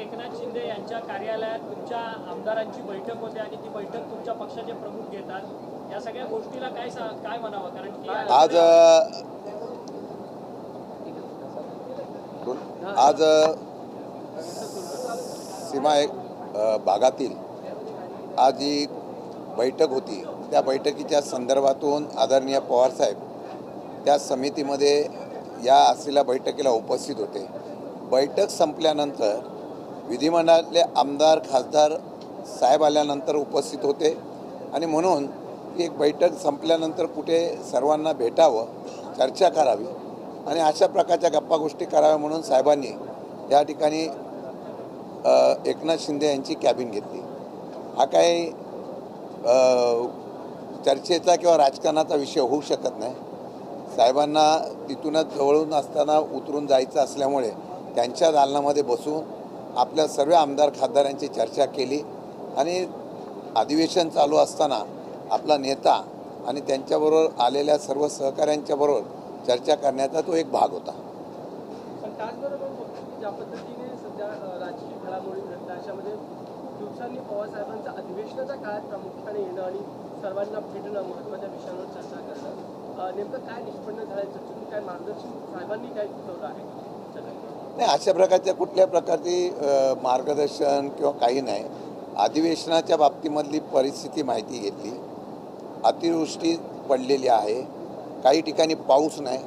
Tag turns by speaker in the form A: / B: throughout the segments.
A: एकनाथ शिंदे यांच्या कार्यालयात तुमच्या आमदारांची बैठक होते आणि ती बैठक तुमच्या पक्षाचे प्रमुख घेतात, या सगळ्या गोष्टीला काय म्हणावं? कारण की
B: आज सीमा भागातील आज जी बैठक होती त्या बैठकीच्या संदर्भातून आदरणीय पवारसाहेब त्या समितीमध्ये या असलेल्या बैठकीला उपस्थित होते. बैठक संपल्यानंतर विधिमंडळातले आमदार खासदार साहेब आल्यानंतर उपस्थित होते आणि म्हणून एक बैठक संपल्यानंतर कुठे सर्वांना भेटावं, चर्चा करावी आणि अशा प्रकारच्या गप्पा गोष्टी कराव्या म्हणून साहेबांनी या ठिकाणी एकनाथ शिंदे यांची कॅबिन घेतली. हा काही चर्चेचा किंवा राजकारणाचा विषय होऊ शकत नाही. साहेबांना तिथूनच जवळून असताना उतरून जायचं असल्यामुळे त्यांच्या दालनामध्ये बसून आपल्या सर्व आमदार खासदारांची चर्चा केली आणि अधिवेशन चालू असताना आपला नेता आणि त्यांच्याबरोबर आलेल्या सर्व सहकाऱ्यांच्याबरोबर चर्चा करण्याचा तो एक भाग होता.
C: त्याचबरोबर ज्या पद्धतीने सध्या राजकीय घडामोडी घडतात अशामध्ये दिवसांनी पवारसाहेबांचं अधिवेशनाच्या काळात प्रामुख्याने येणं आणि सर्वांना भेटणं, महत्त्वाच्या विषयांवर चर्चा करणं, नेमकं काय निष्पन्न झालं चर्चेतून काय मार्गदर्शन साहेबांनी काय सुचवलं आहे?
B: नाही, अशा प्रकारच्या कुठल्या प्रकारची मार्गदर्शन किंवा काही नाही. अधिवेशनाच्या बाबतीमधली परिस्थिती माहिती घेतली. अतिवृष्टी पडलेली आहे, काही ठिकाणी पाऊस नाही.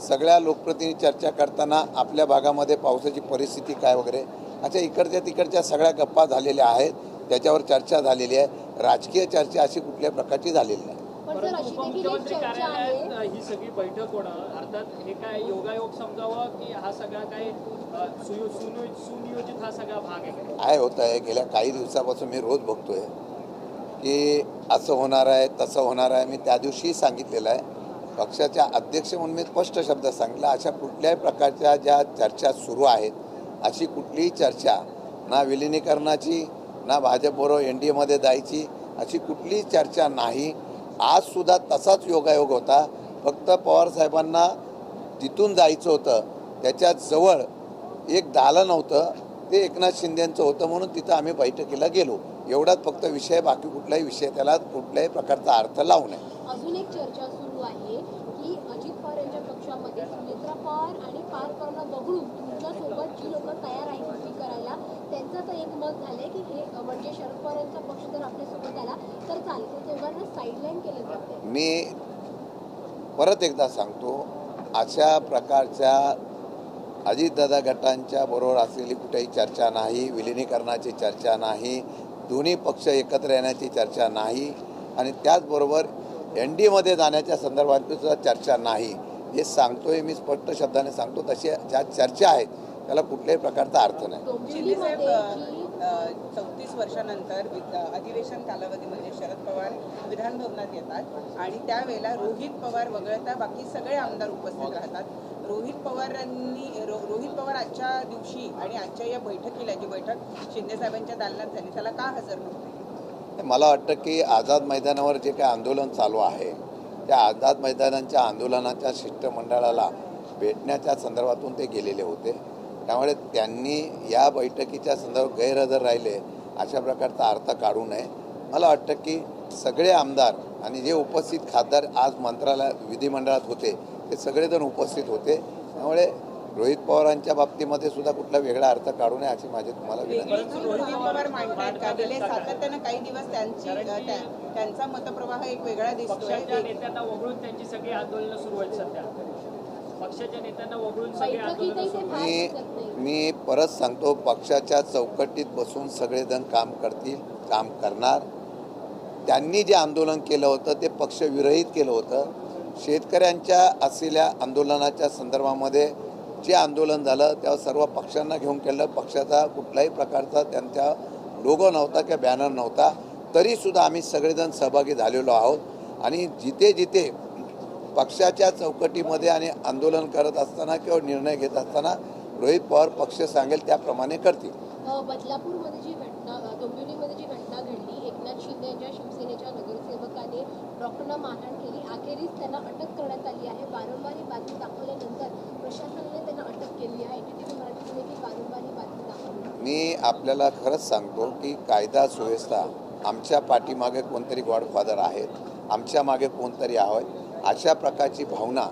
B: सगळ्या लोकप्रतिनिधी चर्चा करताना आपल्या भागामध्ये पावसाची परिस्थिती काय वगैरे अशा इकडच्या तिकडच्या सगळ्या गप्पा झालेल्या आहेत, त्याच्यावर चर्चा झालेली आहे. राजकीय चर्चा अशी कुठल्या प्रकाराची झालेली नाही.
A: उपमुख्यमंत्री कार्यालयात ही सगळी बैठक होणं अर्थात हे काय योगायोग समजावं की हा सगळा काय सुनियोजित हा सगळा भाग आहे?
B: काय होत आहे, गेल्या काही दिवसापासून मी रोज बघतोय की असं होणार आहे तसं होणार आहे. मी त्या दिवशीही सांगितलेलं आहे, पक्षाच्या अध्यक्ष म्हणून मी स्पष्ट शब्दात सांगितलं, अशा कुठल्याही प्रकारच्या ज्या चर्चा सुरू आहेत अशी कुठलीही चर्चा ना विलिनीकरणाची ना भाजपबरोबर NDAमध्ये जायची अशी कुठलीही चर्चा नाही. आजसुद्धा तसाच योगायोग होता. फक्त पवारसाहेबांना तिथून जायचं होतं, त्याच्या जवळ एक दालन होतं, ते एकनाथ शिंदेंचं होतं म्हणून तिथं आम्ही बैठकीला गेलो. एवढाच फक्त विषय, बाकी कुठलाही विषय त्याला कुठल्याही प्रकारचा अर्थ लावू नये.
D: अजून एक चर्चा सुरू आहे की अजित पवार यांच्या पक्षामध्ये सुनेत्रा पवार आणि पारकरला वगळून तुमच्यासोबत जी लोक तयार आहेत कृती करायला, त्यांचं तर एक मत झालंय की हे म्हणजे शरद पवार यांचा पक्ष जर आपल्यासोबत आला तर चालेल, तर दोघांना साईडलाईन केलं जाते.
B: मी परत एकदा सांगतो, अशा प्रकारच्या अजितदादा गटांच्या बरोबर असलेली कुठेही चर्चा नाही, विलिनीकरणाची चर्चा नाही, दोन्ही पक्ष एकत्र येण्याची चर्चा नाही आणि त्याचबरोबर NDAमध्ये जाण्याच्या संदर्भात सुद्धा चर्चा नाही. हे सांगतोय मी, स्पष्ट शब्दाने सांगतो. तशी ज्या चर्चा आहेत त्याला कुठल्याही प्रकारचा अर्थ नाही.
E: शिंदे साहेब 34 वर्षानंतर अधिवेशन कालावधीमध्ये शरद पवार विधान भवनात येतात आणि त्यावेळेला रोहित पवार वगळता बाकी सगळे आमदार उपस्थित राहतात. रोहित पवार आजच्या दिवशी आणि आजच्या या बैठकीला, जी बैठक शिंदे साहेबांच्या दालनात झाली, त्याला का हजर नव्हते?
B: मला वाटतं की आझाद मैदानावर जे काही आंदोलन चालू आहे त्या आझाद मैदानाच्या आंदोलनाच्या शिष्टमंडळाला भेटण्याच्या संदर्भातून ते गेलेले होते. त्यामुळे त्यांनी या बैठकीच्या संदर्भात गैरहजर राहिले अशा प्रकारचा अर्थ काढू नये. मला वाटतं की सगळे आमदार आणि जे उपस्थित खासदार आज मंत्रालयात विधिमंडळात होते ते सगळेजण उपस्थित होते. त्यामुळे रोहित पवारांच्या बाबतीमध्ये सुद्धा कुठला वेगळा अर्थ काढू नये अशी माझी तुम्हाला विनंती.
E: रोहित पवार मांडतात का गेले सातत्यानं काही दिवस त्यांचा मतप्रवाह एक वेगळा दिसतोय.
A: पक्षाच्या नेत्यांना वगळून त्यांची सगळी आंदोलनं सुरू आहेत सध्या. पक्षाच्या नेत्यांना वगळून सगळी आंदोलनं.
B: मी परत सांगतो, पक्षाच्या चौकटीत बसून सगळेजण काम करतील, काम करणार. त्यांनी जे आंदोलन केलं होतं ते पक्षविरहित केलं होतं. शेतकऱ्यांच्या असलेल्या आंदोलनाच्या संदर्भामध्ये जे आंदोलन झालं तेव्हा सर्व पक्षांना घेऊन केलं. पक्षाचा कुठल्याही प्रकारचा त्यांचा लोगो नव्हता किंवा बॅनर नव्हता. तरीसुद्धा आम्ही सगळेजण सहभागी झालेलो आहोत आणि जिथे जिथे पक्षाच्या चौकटीमध्ये आणि आंदोलन करत असताना किंवा निर्णय घेत असताना रोहित पवार पक्ष सांगेल त्याप्रमाणे करतील.
D: बदलापूरमध्ये जी घटना, डोंबिवलीमध्ये जी घटना घडली, एकनाथ शिंदे यांच्या शिवसेनेच्या नगरसेवकाने डॉक्टरना मारहाण केली, अखेरीस त्यांना अटक करण्यात आली आहे. वारंवार ही बातमी दाखवल्यानंतर प्रशासनाने त्यांना अटक केली आहे. NDTV मराठीमध्ये की वारंवार ही बातमी दाखवली
B: मी आपल्याला खरंच सांगतो की कायदा सुव्यवस्था आमच्या पाठीमागे कोणतरी गॉडफादर आहेत, आमच्या मागे कोणतरी आहे, अशा प्रकारची भावना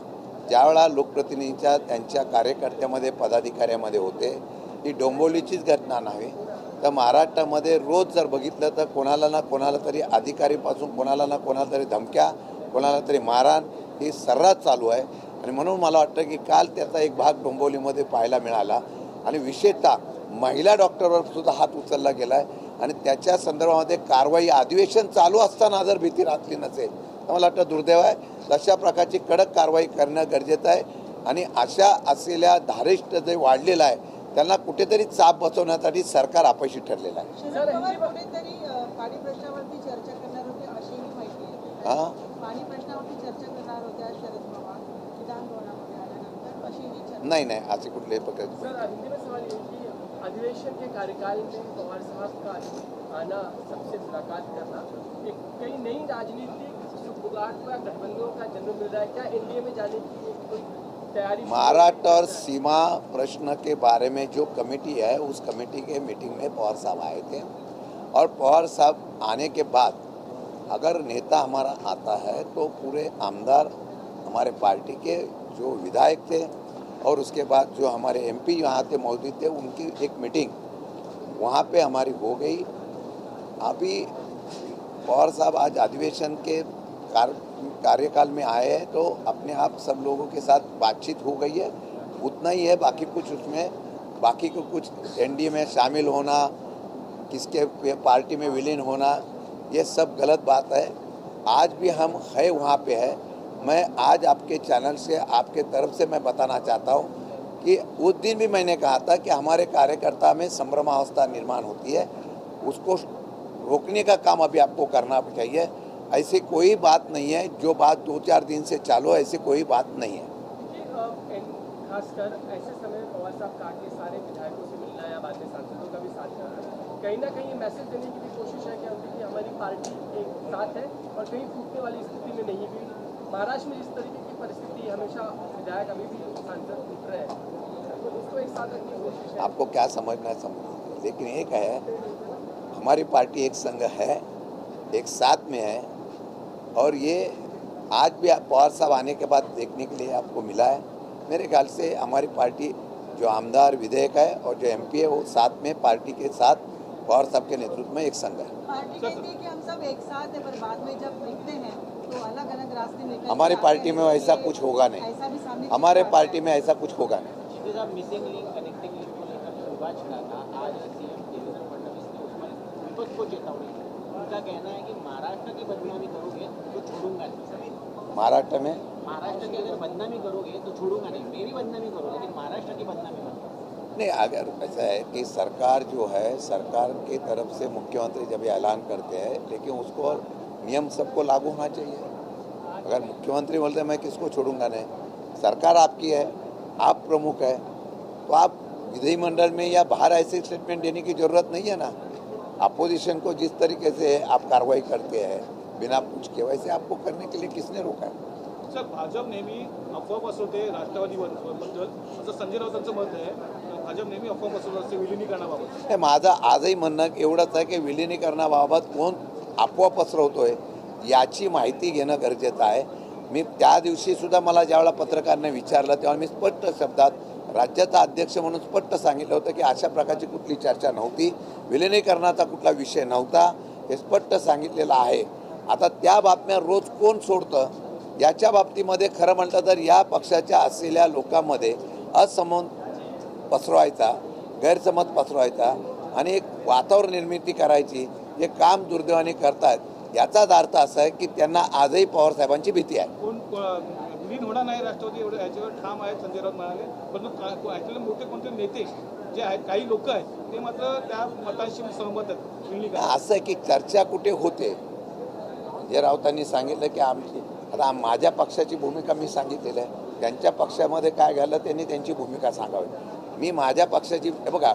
B: ज्यावेळा लोकप्रतिनिधींच्या त्यांच्या कार्यकर्त्यामध्ये पदाधिकाऱ्यामध्ये होते, ही डोंबिवलीचीच घटना नाही तर महाराष्ट्रामध्ये रोज जर बघितलं तर कोणाला ना कोणाला तरी अधिकारीपासून कोणाला ना कोणाला तरी धमक्या, कोणाला तरी मारहाण ही सर्रास चालू आहे. आणि म्हणून मला वाटतं की काल त्याचा एक भाग डोंबिवलीमध्ये पाहायला मिळाला आणि विशेषतः महिला डॉक्टरवर सुद्धा हात उचलला गेला आहे आणि त्याच्या संदर्भामध्ये कारवाई अधिवेशन चालू असताना जर भीती राखली नसेल तर मला वाटतं दुर्दैव आहे. तशा प्रकारची कडक कारवाई करणं गरजेचं आहे आणि अशा असलेल्या धारिष्ट जे वाढलेलं आहे त्यांना कुठेतरी चाप बसवण्यासाठी सरकार अपयशी ठरलेलं आहे.
E: शरद पवार कुठेतरी पाणी प्रश्नावरती चर्चा करणार होते अशीही माहिती आहे.
B: हां
E: पाणी प्रश्नावरती चर्चा करणार होत्या शरद पवार विधान भवनामध्ये आल्यानंतर अशीही चर्चा.
B: नहीं असे कुठलेही प्रकार.
C: सर हिंदी में सवाल ये कि अधिवेशन के कार्यकाल में पवार साहब का आना, सबसे मुलाकात करना, एक कई नई राजनीतिक सुगबुगाहट का गठबंधनों का जन्म मिल रहा है. क्या एनडीए में जाने की एक कोई तैयारी?
B: महाराष्ट्र और सीमा प्रश्न के बारे में जो कमेटी है उस कमेटी के मीटिंग में पवार साहब आए थे और पवार साहब आने के बाद अगर नेता हमारा आता है तो पूरे आमदार हमारे पार्टी के जो विधायक थे और उसके बाद जो हमारे एमपी यहाँ थे मौजूद थे उनकी एक मीटिंग वहाँ पे हमारी हो गई. अभी पवार साहब आज अधिवेशन के कार्यकाल में आए हैं तो अपने आप सब लोगों के साथ बातचीत हो गई है, उतना ही है. बाकी कुछ उसमें बाकी को कुछ एनडीए में शामिल होना, किसके पार्टी में विलीन होना, ये सब गलत बात है. आज भी हम है वहाँ पे है. मैं आज आपके चैनल से आपके तरफ से मैं बताना चाहता हूँ कि उस दिन भी मैंने कहा था कि हमारे कार्यकर्ता में संभ्रमावस्था निर्माण होती है, उसको रोकने का काम अभी आपको करना चाहिए. ऐसी कोई बात नहीं है, जो बात 2-4 दिन से चालू है ऐसी कोई बात नहीं है.
C: खासकर ऐसे समय पवार साहब कहा कि सारे विधायकों से मिलना है, बाद में सांसदों का भी साथ करना, कहीं ना कहीं मैसेज देने की भी कोशिश है कि हमारी पार्टी एक साथ है और कहीं टूटने वाली स्थिति में नहीं भी. महाराष्ट्र में इस तरीके की परिस्थिति हमेशा विधायक अभी भी सांसद टूट रहे हैं, तो इसको एक साथ रखने की कोशिश है.
B: आपको क्या समझना समझ, लेकिन एक है हमारी पार्टी एक संघ है, एक साथ में है और ये आज भी पवार साहब आने के बाद देखने के लिए आपको मिला है. मेरे ख्याल से हमारी पार्टी जो आमदार विधेयक है और जो एमपी है वो साथ में पार्टी के साथ पवार साहब के नेतृत्व में एक संघ है.
E: पार्टी कहती है कि हम सब एक साथ है, पर बाद में जब दिखते हैं तो अलग अलग रास्ते निकल.
B: हमारी पार्टी में ऐसा कुछ होगा नहीं,
E: ऐसा भी सामने
B: हमारे पार्टी में ऐसा कुछ होगा नहीं.
F: मिसिंग लिंक कनेक्टिंग लिंक को लेकर जो विवाद छिड़ा था, आज सीएम देवेंद्र फडणवीस ने उसमें विपक्ष को चेतावनी दी. उनका कहना है कि महाराष्ट्र की बदनामी करोगे तो छोड़ूंगा नहीं.
B: महाराष्ट्र में
F: महाराष्ट्र की अगर बदनामी करोगे तो छोड़ूंगा नहीं. मेरी बदनामी करो लेकिन महाराष्ट्र की बदनामी मत.
B: नहीं, अगर ऐसा है कि सरकार जो है सरकार की तरफ से मुख्यमंत्री जब ये ऐलान करते हैं लेकिन उसको नियम सबको लागू होना चाहिए. अगर मुख्यमंत्री बोलते हैं मैं किसको छोड़ूंगा नहीं, सरकार आपकी है, आप प्रमुख है, तो आप विधिमंडल में या बाहर ऐसे स्टेटमेंट देने की ज़रूरत नहीं है ना. अपोजिशन को जिस तरीके से आप कार्रवाई करते हैं बिना पूछ के, वैसे आपको करने के लिए किसने रोका है.
G: सर भाजप नेहमी अफवा पसरवते राष्ट्रवादीबद्दल, असं संजय राऊतांचं मत आहे. भाजप नेहमी अफवा पसरवत असते विलिनीकरणाबाबत.
B: नाही, माझं आजही म्हणणं एवढंच आहे की विलिनीकरणाबाबत कोण अफवा पसरवतोय याची माहिती घेणं गरजेचं आहे. मी त्या दिवशीसुद्धा मला ज्यावेळेला पत्रकारांनी विचारलं तेव्हा मी स्पष्ट शब्दात राज्याचा अध्यक्ष म्हणून स्पष्ट सांगितलं होतं की अशा प्रकारची कुठली चर्चा नव्हती, विलिनीकरणाचा कुठला विषय नव्हता, हे स्पष्ट सांगितलेलं आहे. आता त्या बातम्या रोज कोण सोडतं याच्या बाबतीमध्ये खरं म्हटलं तर या पक्षाच्या असलेल्या लोकांमध्ये असमज पसरवायचा, गैरसमज पसरवायचा आणि एक वातावरण निर्मिती करायची, हे काम दुर्दैवाने करतात. याचाच अर्थ असा आहे की त्यांना आजही पवारसाहेबांची भीती आहे.
G: कोण विलीन होणार नाही राष्ट्रवादी एवढं याच्यावर ठाम आहेत संजय राऊत म्हणाले. परंतु ॲक्च्युअली मोठे कोणते नेते जे आहेत, काही लोक आहेत ते मात्र त्या मतांशी सहमत आहेत विलीनीकरण.
B: असं आहे की चर्चा कुठे होते. जे राऊतांनी सांगितलं की आमची आता माझ्या पक्षाची भूमिका मी सांगितलेलं आहे, त्यांच्या पक्षामध्ये काय घालं त्यांनी त्यांची भूमिका सांगावी. मी माझ्या पक्षाची हे बघा,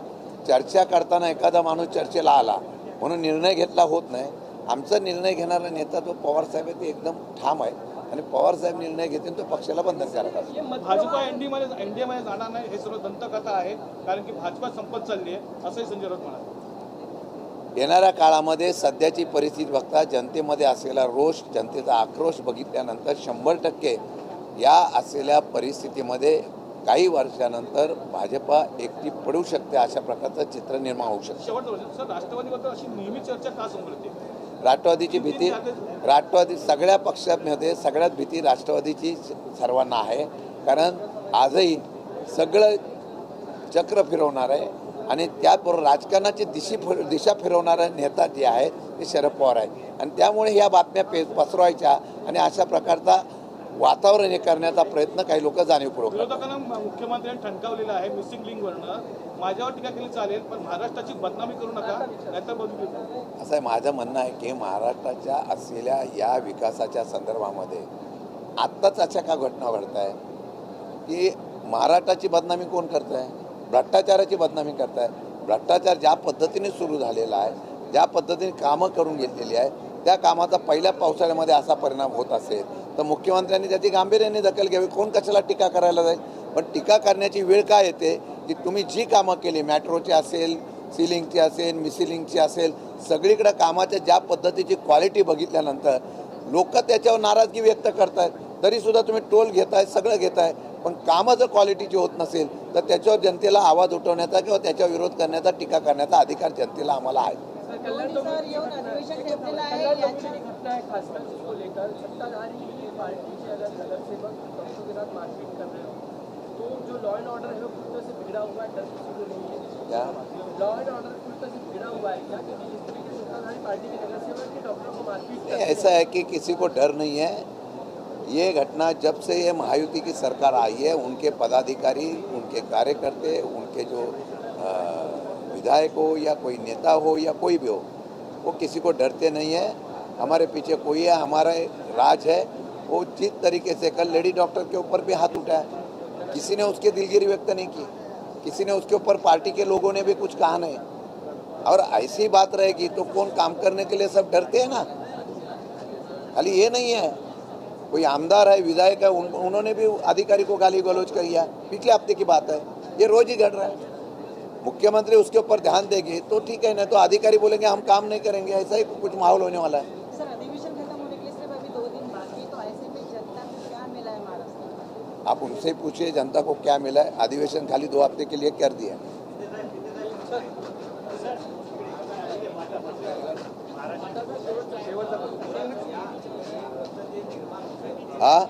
B: चर्चा करताना एखादा माणूस चर्चेला आला म्हणून निर्णय घेतला होत नाही. आमचा निर्णय घेणारा नेता जो पवारसाहेब आहे ते एकदम ठाम आहे. आणि पवारसाहेब निर्णय घेतील तो पक्षाला बंधन करायला असेल.
G: भाजपा एनडीएमध्ये जाणार नाही हे सर्व दंतकथा आहे, कारण की भाजपा संपत चालली आहे असंही संजय राऊत म्हणाले.
B: येणाऱ्या काळामध्ये सध्याची परिस्थिती बघता जनतेमध्ये असलेला रोष, जनतेचा आक्रोश बघितल्यानंतर 100% या असलेल्या परिस्थितीमध्ये काही वर्षानंतर भाजपा एकटी पडू शकते अशा प्रकारचं चित्र निर्माण होऊ शकतं.
G: शेवटचं वर्ष सर, राष्ट्रवादीबद्दल अशी नेहमी चर्चा का समोर
B: राष्ट्रवादीची भीती, राष्ट्रवादी सगळ्या पक्षांमध्ये सगळ्यात भीती राष्ट्रवादीची सर्वांना आहे, कारण आजही सगळं चक्र फिरवणार आहे आणि त्याबरोबर राजकारणाची दिशा फिरवणारा नेता जे आहे ते शरद पवार आहे आणि त्यामुळे ह्या बातम्या पसरवायच्या आणि अशा प्रकारचा वातावरण हे करण्याचा प्रयत्न काही लोक जाणीवपूर्वक करतात.
G: विरोधकांना मुख्यमंत्र्यांनी ठणकावलेलं आहे मिसिंग लिंकवरनं. माझ्यावर टीका केली चालेल, पण महाराष्ट्राची बदनामी करू नका, नाहीतर बदलू.
B: असं आहे माझं म्हणणं आहे की महाराष्ट्राच्या असलेल्या या विकासाच्या संदर्भामध्ये आत्ताच अशा का घटना घडत आहे की महाराष्ट्राची बदनामी कोण करत आहे? भ्रष्टाचाराची बदनामी करत आहे. भ्रष्टाचार ज्या पद्धतीने सुरू झालेला आहे, ज्या पद्धतीने कामं करून घेतलेली आहे, त्या कामाचा पहिल्या पावसाळ्यामध्ये असा परिणाम होत असेल तर मुख्यमंत्र्यांनी त्याची गांभीर्याने दखल घ्यावी. कोण कशाला टीका करायला जाईल? पण टीका करण्याची वेळ काय येते की तुम्ही जी कामं केली, मेट्रोची असेल, सिलिंगची असेल, मिसिलिंगची असेल, सगळीकडे कामाच्या ज्या पद्धतीची क्वालिटी बघितल्यानंतर लोक त्याच्यावर नाराजगी व्यक्त करतायत. तरीसुद्धा तुम्ही टोल घेताय, सगळं घेताय, पण कामं जर क्वालिटीची होत नसेल तर त्याच्यावर जनतेला आवाज उठवण्याचा किंवा त्याच्यावर विरोध करण्याचा, टीका करण्याचा अधिकार जनतेला आम्हाला आहे.
C: कल्याण घटना है खासकर जिसको लेकर सत्ताधारी पार्टी के अगर नगरसेवक डॉक्टर के साथ मारपीट कर रहे हो तो जो लॉ एंड ऑर्डर है वो पूरी तरह से बिगड़ा हुआ है, डर किसी को नहीं है.
B: क्या
C: लॉ एंड ऑर्डर पूरी तरह से बिगड़ा हुआ है क्या? क्योंकि जिस तरीके से सत्ताधारी पार्टी के नगरसेवक के डॉक्टर को मारपीट कर रहे हैं.
B: ऐसा है कि किसी को डर नहीं है. ये घटना जब से ये महायुति की सरकार आई है, उनके पदाधिकारी, उनके कार्यकर्ते, उनके जो विधायक हो या कोई नेता हो या कोई भी हो, वो किसी को डरते नहीं है. हमारे पीछे कोई है, हमारा राज है. वो जिस तरीके से कल लेडी डॉक्टर के ऊपर भी हाथ उठाया, किसी ने उसकी दिलगिरी व्यक्त नहीं की, किसी ने उसके ऊपर पार्टी के लोगों ने भी कुछ कहा नहीं. और ऐसी बात रहेगी तो कौन काम करने के लिए सब डरते हैं ना. खाली ये नहीं है, कोई आमदार है, विधायक है, उन्होंने भी अधिकारी को गाली गलौज किया. पिछले हफ्ते की बात है, ये रोज ही घट रहा है. मुख्यमंत्री उसके ऊपर ध्यान देंगे तो ठीक है, नहीं तो अधिकारी बोलेंगे हम काम नहीं करेंगे. ऐसा ही कुछ माहौल होने वाला है.
E: सर, अधिवेशन खत्म होने के लिए सिर्फ अभी 2 दिन बाकी है, तो ऐसे में जनता को क्या मिला है महाराष्ट्र में?
B: आप उनसे पूछिए जनता को क्या मिला है. अधिवेशन खाली 2 हफ्ते के लिए कर दिया. हाँ,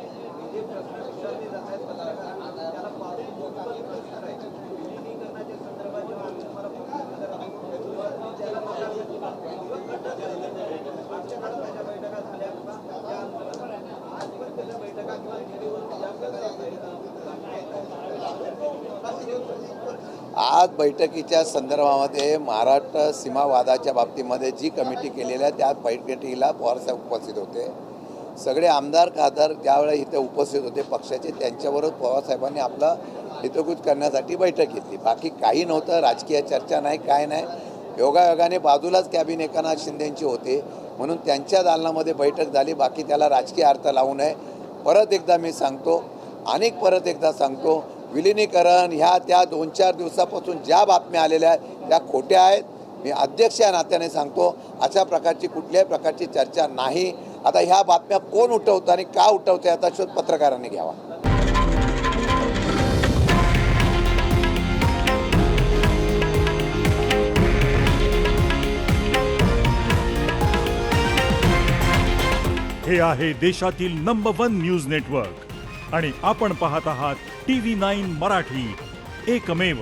B: आज बैठकीच्या संदर्भामध्ये महाराष्ट्र सीमावादाच्या बाबतीमध्ये जी कमिटी केलेली आहे त्या बैठकीला पवारसाहेब उपस्थित होते. सगळे आमदार खासदार ज्यावेळेला इथे उपस्थित होते पक्षाचे, त्यांच्याबरोबर पवारसाहेबांनी आपलं हितगुज करण्यासाठी बैठक घेतली. बाकी काही नव्हतं, राजकीय चर्चा नाही, काय नाही. योगायोगाने बाजूलाच कॅबिन एकनाथ शिंदेंची होते म्हणून त्यांच्या दालनामध्ये बैठक झाली. बाकी त्याला राजकीय अर्थ लावू नये. परत एकदा मी सांगतो, परत एकदा सांगतो, विलिनीकरण ह्या त्या 2-4 दिवसापासून ज्या बातम्या आलेल्या आहेत त्या खोट्या आहेत. मी अध्यक्ष या नात्याने सांगतो, अशा प्रकारची कुठल्याही प्रकारची चर्चा नाही. आता ह्या बातम्या कोण उठवतं आणि का उठवतं याचा शोध पत्रकारांनी घ्यावा.
H: हे आहे देशातील नंबर 1 न्यूज नेटवर्क आणि आपण पाहत आहात TV9 मराठी, एकमेव.